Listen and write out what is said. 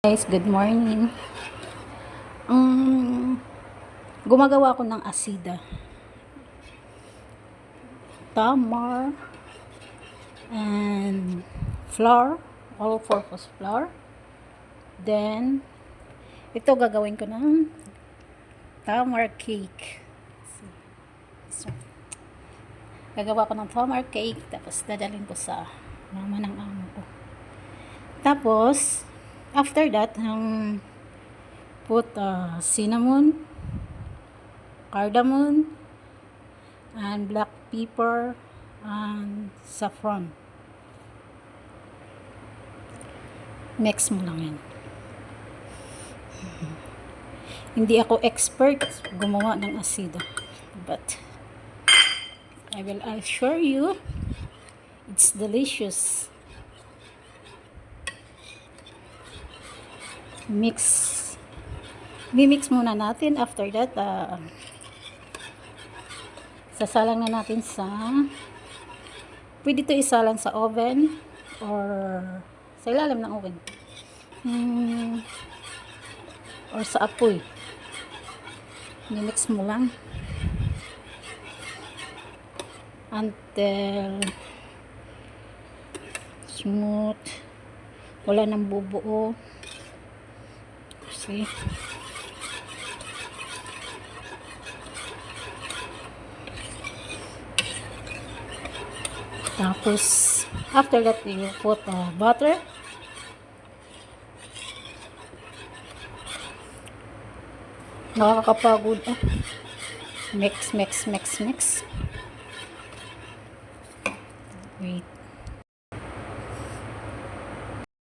Guys, good morning. Gumagawa ako ng asida. Tamar and flour, all-purpose flour. Then, ito gagawin ko ng tamar cake. So, gagawa ko ng tamar cake, tapos dadalhin ko sa mama ng amo ko. Tapos, after that, put cinnamon, cardamom, and black pepper, and saffron. Mix mo lang yan. Hindi ako expert gumawa ng asida, but I will assure you, it's delicious. Mimix muna natin. After that, sasalang na natin pwede ito isalang sa oven or sa ilalim ng oven, or sa apoy. Mimix mo lang until smooth, wala nang bubuo. See? Tapos, after that, you put butter. Nakakapagod. Mix. Wait.